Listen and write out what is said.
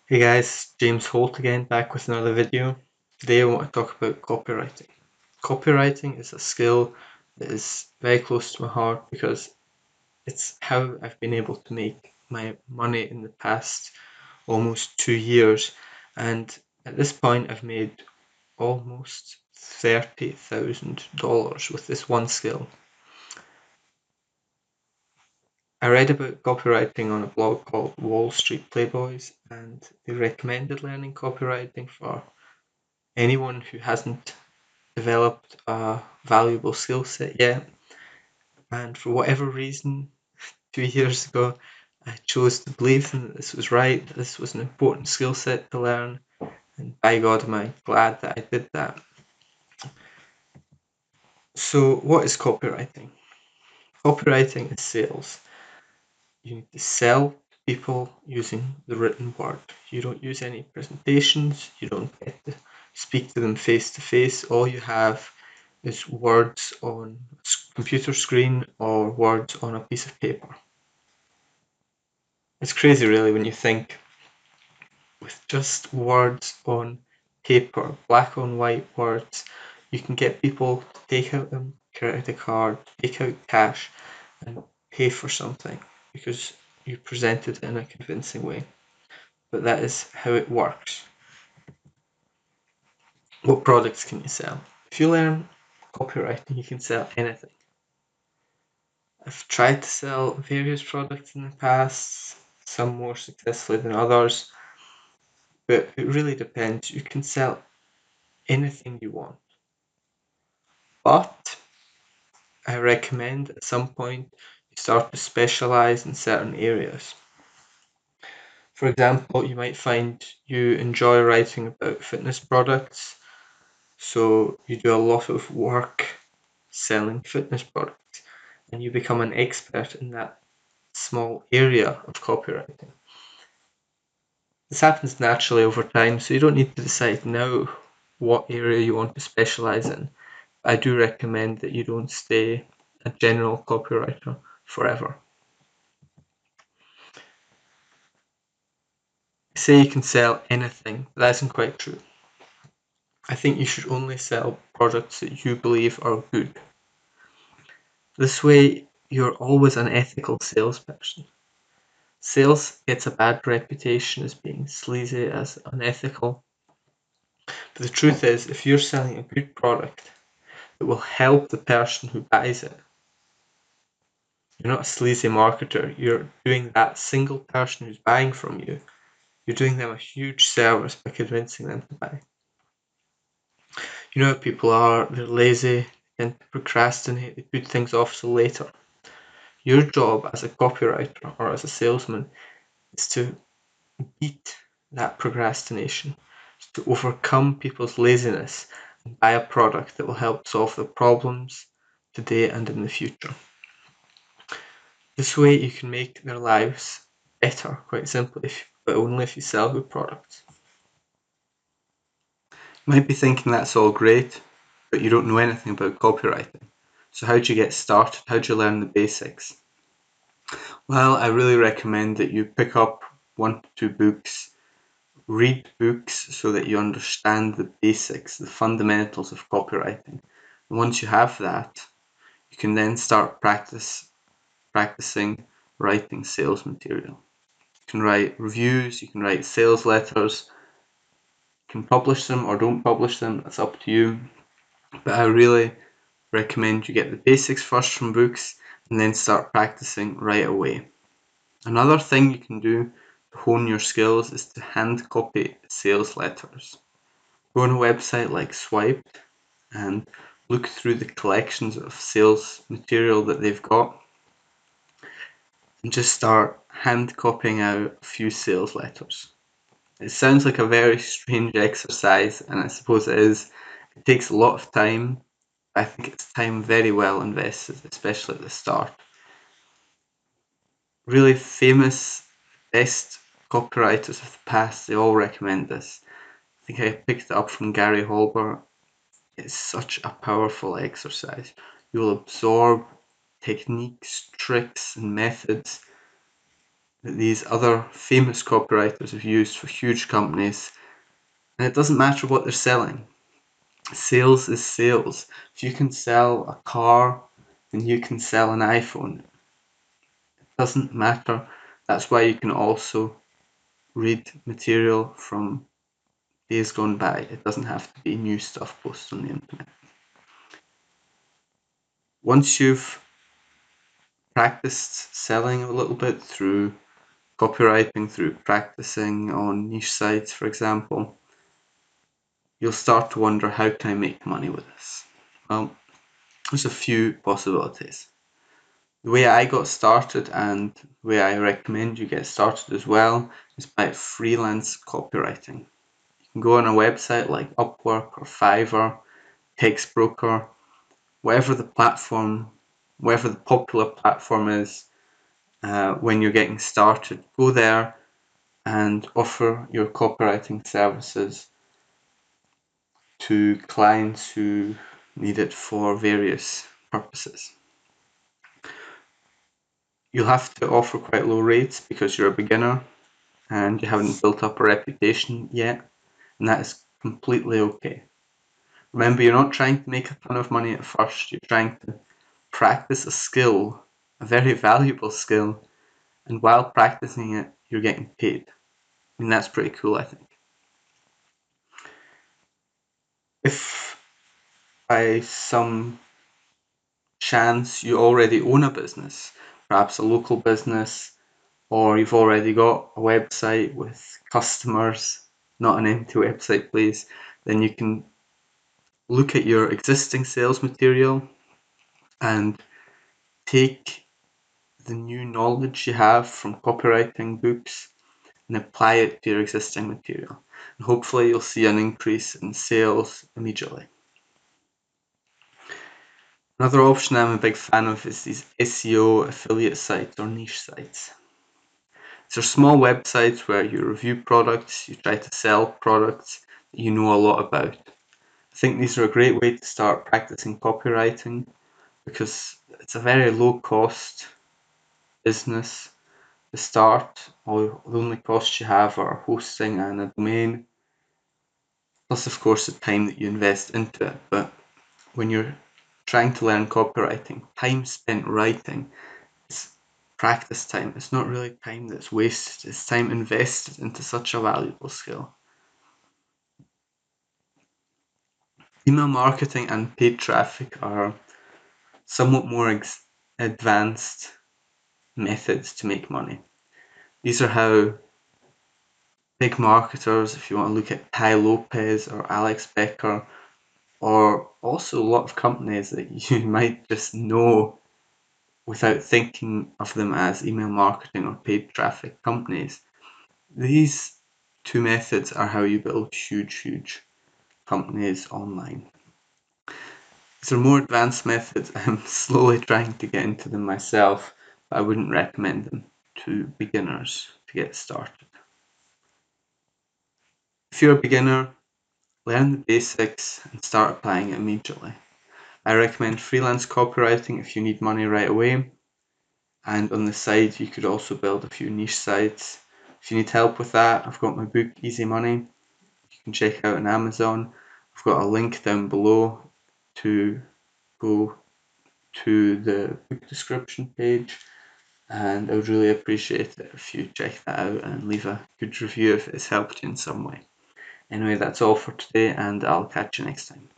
Hey guys, James Holt again, back with another video. Today I want to talk about copywriting. Copywriting is a skill that is very close to my heart because it's how I've been able to make my money in the past almost 2 years. And at this point, I've made almost $30,000 with this one skill. I read about copywriting on a blog called Wall Street Playboys, and they recommended learning copywriting for anyone who hasn't developed a valuable skill set yet. And for whatever reason, 2 years ago, I chose to believe that this was right, that this was an important skill set to learn. And by God, am I glad that I did that. So, what is copywriting? Copywriting is sales. You need to sell to people using the written word. You don't use any presentations, you don't get to speak to them face to face. All you have is words on a computer screen or words on a piece of paper. It's crazy, really, when you think with just words on paper, black on white words, you can get people to take out a credit card, take out cash, and pay for something because you present it in a convincing way. But that is how it works. What products can you sell? If you learn copywriting, you can sell anything. I've tried to sell various products in the past, some more successfully than others, but it really depends. You can sell anything you want. But I recommend at some point you start to specialize in certain areas. For example, you might find you enjoy writing about fitness products, so you do a lot of work selling fitness products, and you become an expert in that small area of copywriting. This happens naturally over time, so you don't need to decide now what area you want to specialize in. I do recommend that you don't stay a general copywriter forever. Say you can sell anything, but that isn't quite true. I think you should only sell products that you believe are good. This way, you're always an ethical salesperson. Sales gets a bad reputation as being sleazy, as unethical. But the truth is, if you're selling a good product that will help the person who buys it, you're not a sleazy marketer. You're doing that single person who's buying from you, you're doing them a huge service by convincing them to buy. You know how people are, they're lazy, and procrastinate, they put things off till later. Your job as a copywriter or as a salesman is to beat that procrastination, to overcome people's laziness and buy a product that will help solve their problems today and in the future. This way you can make their lives better, quite simply, but only if you sell good products. You might be thinking that's all great, but you don't know anything about copywriting. So how do you get started? How do you learn the basics? Well, I really recommend that you pick up 1 to 2 books, read books so that you understand the basics, the fundamentals of copywriting. And once you have that, you can then start practicing writing sales material. You can write reviews, you can write sales letters, you can publish them or don't publish them, that's up to you. But I really recommend you get the basics first from books and then start practicing right away. Another thing you can do to hone your skills is to hand copy sales letters. Go on a website like Swipe and look through the collections of sales material that they've got and just start hand copying out a few sales letters. It sounds like a very strange exercise, and I suppose it is. It takes a lot of time. I think it's time very well invested, especially at the start. Really famous, best copywriters of the past, they all recommend this. I think I picked it up from Gary Holber. It's such a powerful exercise. You'll absorb techniques, tricks, and methods that these other famous copywriters have used for huge companies, and it doesn't matter what they're selling. Sales is sales. If you can sell a car, then you can sell an iPhone. It doesn't matter. That's why you can also read material from days gone by. It doesn't have to be new stuff posted on the internet. Once you've practiced selling a little bit through copywriting, through practicing on niche sites, for example, you'll start to wonder, how can I make money with this? Well, there's a few possibilities. The way I got started, and the way I recommend you get started as well, is by freelance copywriting. You can go on a website like Upwork or Fiverr, Textbroker, whatever the popular platform is when you're getting started. Go there and offer your copywriting services to clients who need it for various purposes. You'll have to offer quite low rates because you're a beginner and you haven't built up a reputation yet, and that is completely okay. Remember, you're not trying to make a ton of money at first, you're trying to practice a skill, a very valuable skill, and while practicing it, you're getting paid. I mean, that's pretty cool, I think. If by some chance you already own a business, perhaps a local business, or you've already got a website with customers, not an empty website, please, then you can look at your existing sales material and take the new knowledge you have from copywriting books and apply it to your existing material. And hopefully you'll see an increase in sales immediately. Another option I'm a big fan of is these SEO affiliate sites or niche sites. These are small websites where you review products, you try to sell products that you know a lot about. I think these are a great way to start practicing copywriting because it's a very low cost business to start. All the only costs you have are hosting and a domain, plus of course the time that you invest into it. But when you're trying to learn copywriting, time spent writing is practice time. It's not really time that's wasted, it's time invested into such a valuable skill. Email marketing and paid traffic are somewhat more advanced methods to make money. These are how big marketers, if you want to look at Tai Lopez or Alex Becker, or also a lot of companies that you might just know without thinking of them as email marketing or paid traffic companies. These two methods are how you build huge companies online. These are more advanced methods. I'm slowly trying to get into them myself, but I wouldn't recommend them to beginners to get started. If you're a beginner, learn the basics and start applying it immediately. I recommend freelance copywriting if you need money right away, and on the side you could also build a few niche sites. If you need help with that, I've got my book Easy Money, you can check out on Amazon. I've got a link down below to go to the book description page, and I would really appreciate it if you check that out and leave a good review if it's helped you in some way. Anyway, that's all for today, and I'll catch you next time.